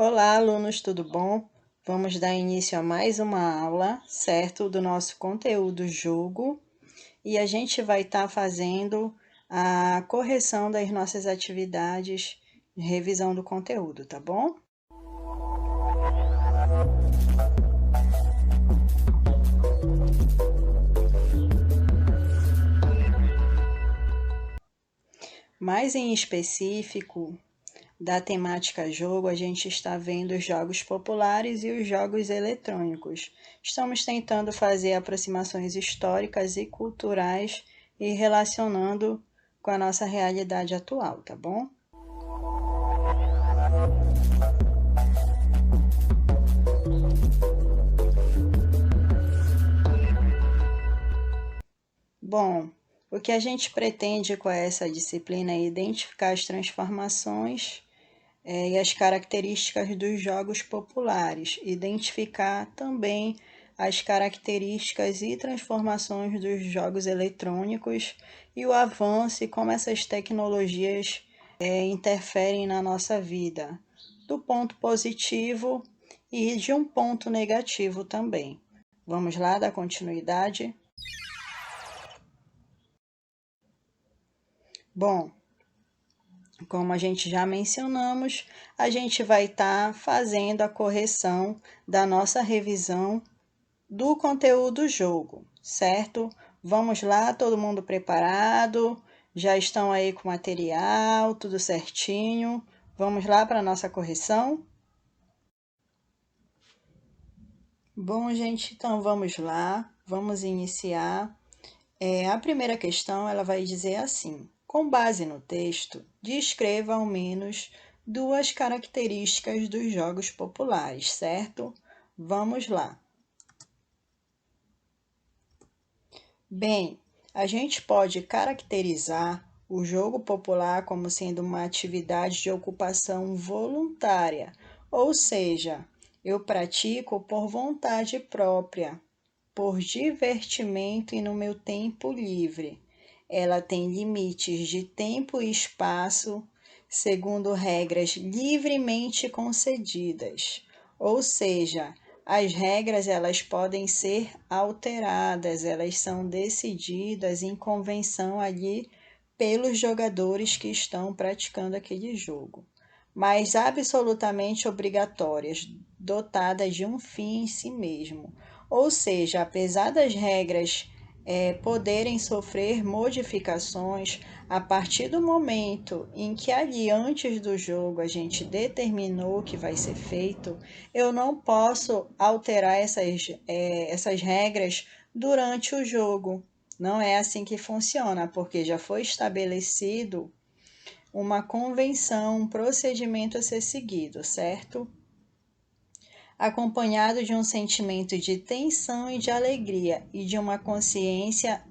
Olá, alunos, tudo bom? Vamos dar início a mais uma aula, certo? Do nosso conteúdo jogo e a gente vai estar fazendo a correção das nossas atividades de revisão do conteúdo, tá bom? Mais em específico, da temática jogo, a gente está vendo os jogos populares e os jogos eletrônicos. Estamos tentando fazer aproximações históricas e culturais e relacionando com a nossa realidade atual, tá bom? Bom, o que a gente pretende com essa disciplina é identificar as transformações e as características dos jogos populares, identificar também as características e transformações dos jogos eletrônicos e o avanço e como essas tecnologias interferem na nossa vida, do ponto positivo e de um ponto negativo também. Vamos lá dar continuidade? Bom, como a gente já mencionamos, a gente vai estar fazendo a correção da nossa revisão do conteúdo jogo, certo? Vamos lá, todo mundo preparado? Já estão aí com o material, tudo certinho? Vamos lá para a nossa correção? Bom, gente, então vamos lá, vamos iniciar. A primeira questão ela vai dizer assim: com base no texto, descreva ao menos duas características dos jogos populares, certo? Vamos lá. Bem, a gente pode caracterizar o jogo popular como sendo uma atividade de ocupação voluntária, ou seja, eu pratico por vontade própria, por divertimento e no meu tempo livre. Ela tem limites de tempo e espaço, segundo regras livremente concedidas. Ou seja, as regras elas podem ser alteradas, elas são decididas em convenção ali pelos jogadores que estão praticando aquele jogo, mas absolutamente obrigatórias, dotadas de um fim em si mesmo. Ou seja, apesar das regras poderem sofrer modificações a partir do momento em que ali antes do jogo a gente determinou que vai ser feito, eu não posso alterar essas regras durante o jogo. Não é assim que funciona, porque já foi estabelecido uma convenção, um procedimento a ser seguido, certo? Acompanhado de um sentimento de tensão e de alegria e de uma consciência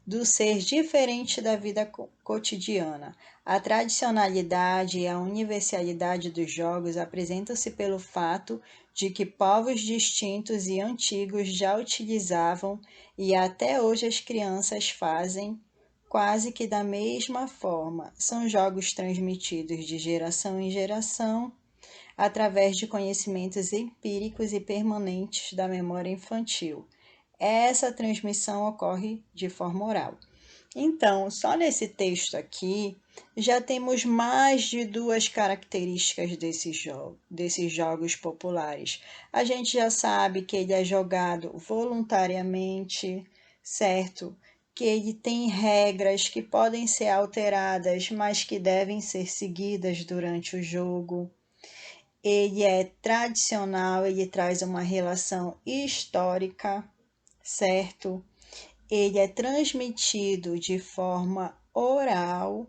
do ser diferente da vida cotidiana. A tradicionalidade e a universalidade dos jogos apresentam-se pelo fato de que povos distintos e antigos já utilizavam e até hoje as crianças fazem quase que da mesma forma. São jogos transmitidos de geração em geração através de conhecimentos empíricos e permanentes da memória infantil. Essa transmissão ocorre de forma oral. Então, só nesse texto aqui, já temos mais de duas características desses jogos populares. A gente já sabe que ele é jogado voluntariamente, certo? Que ele tem regras que podem ser alteradas, mas que devem ser seguidas durante o jogo. Ele é tradicional, ele traz uma relação histórica, certo? Ele é transmitido de forma oral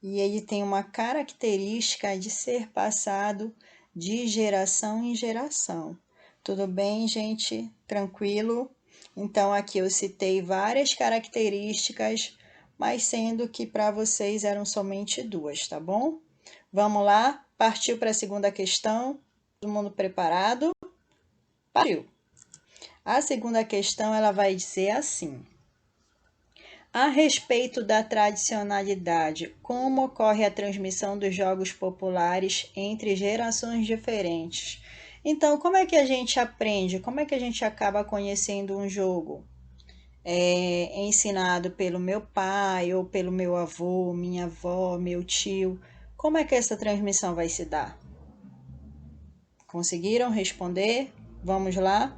e ele tem uma característica de ser passado de geração em geração. Tudo bem, gente? Tranquilo? Então, aqui eu citei várias características, mas sendo que para vocês eram somente duas, tá bom? Vamos lá? Partiu para a segunda questão? Todo mundo preparado? Partiu! A segunda questão ela vai dizer assim: A respeito da tradicionalidade, como ocorre a transmissão dos jogos populares entre gerações diferentes? Então, como é que a gente aprende? Como é que a gente acaba conhecendo um jogo? É ensinado pelo meu pai, ou pelo meu avô, minha avó, meu tio. Como é que essa transmissão vai se dar? Conseguiram responder? Vamos lá?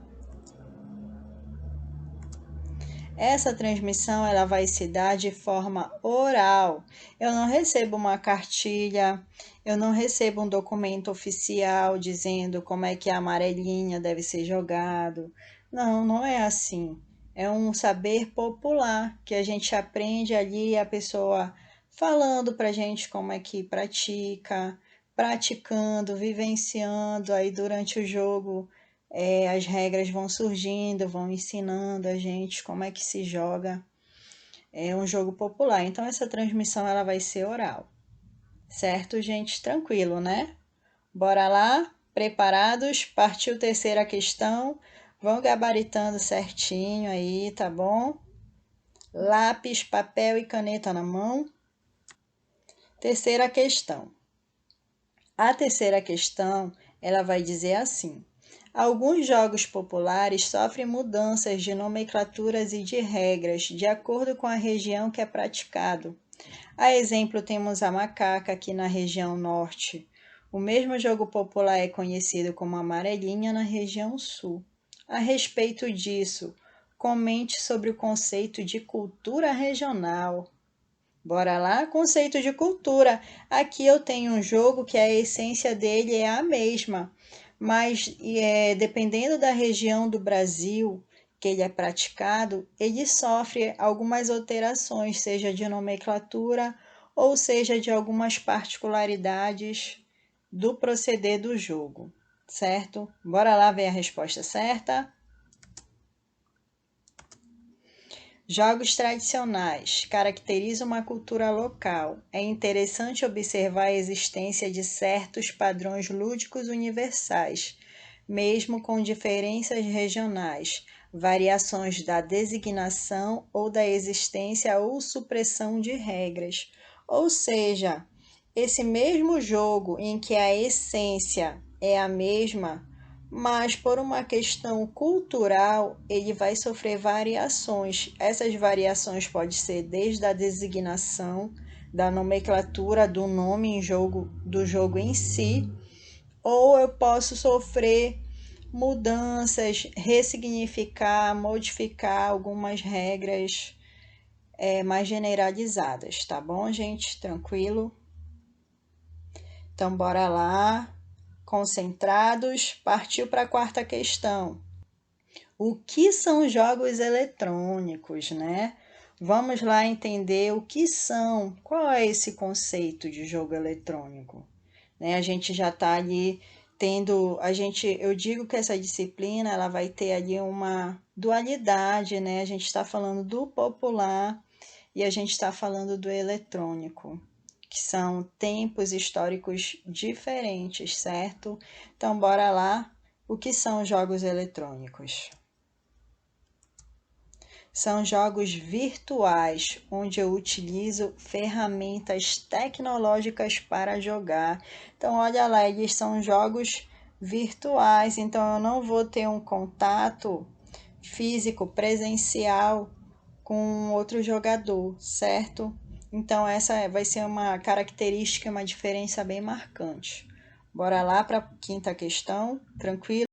Essa transmissão ela vai se dar de forma oral. Eu não recebo uma cartilha, eu não recebo um documento oficial dizendo como é que a amarelinha deve ser jogado. Não, não é assim. É um saber popular que a gente aprende ali, a pessoa falando pra gente como é que pratica, praticando, vivenciando aí durante o jogo as regras vão surgindo, vão ensinando a gente como é que se joga. É um jogo popular. Então essa transmissão ela vai ser oral. Certo, gente? Tranquilo, né? Bora lá? Preparados? Partiu terceira questão. Vão gabaritando certinho aí, tá bom? Lápis, papel e caneta na mão. Terceira questão. A terceira questão, ela vai dizer assim: alguns jogos populares sofrem mudanças de nomenclaturas e de regras de acordo com a região que é praticado. A exemplo, temos a macaca aqui na região norte. O mesmo jogo popular é conhecido como amarelinha na região sul. A respeito disso, comente sobre o conceito de cultura regional. Bora lá? Conceito de cultura. Aqui eu tenho um jogo que a essência dele é a mesma, mas dependendo da região do Brasil que ele é praticado, ele sofre algumas alterações, seja de nomenclatura ou seja de algumas particularidades do proceder do jogo, certo? Bora lá ver a resposta certa? Jogos tradicionais caracterizam uma cultura local. É interessante observar a existência de certos padrões lúdicos universais, mesmo com diferenças regionais, variações da designação ou da existência ou supressão de regras. Ou seja, esse mesmo jogo em que a essência é a mesma, mas por uma questão cultural, ele vai sofrer variações. Essas variações podem ser desde a designação, da nomenclatura do nome em jogo, do jogo em si, ou eu posso sofrer mudanças, ressignificar, modificar algumas regras mais generalizadas, tá bom, gente? Tranquilo? Então, bora lá. Concentrados, partiu para a quarta questão. O que são jogos eletrônicos, né? Vamos lá entender o que são, qual é esse conceito de jogo eletrônico, né? A gente já está ali tendo, eu digo que essa disciplina ela vai ter ali uma dualidade, né? A gente está falando do popular e a gente está falando do eletrônico, que são tempos históricos diferentes, certo? Então, bora lá. O que são jogos eletrônicos? São jogos virtuais, onde eu utilizo ferramentas tecnológicas para jogar. Então, olha lá, eles são jogos virtuais, então eu não vou ter um contato físico, presencial com outro jogador, certo? Então, essa vai ser uma característica, uma diferença bem marcante. Bora lá para a quinta questão, tranquilo?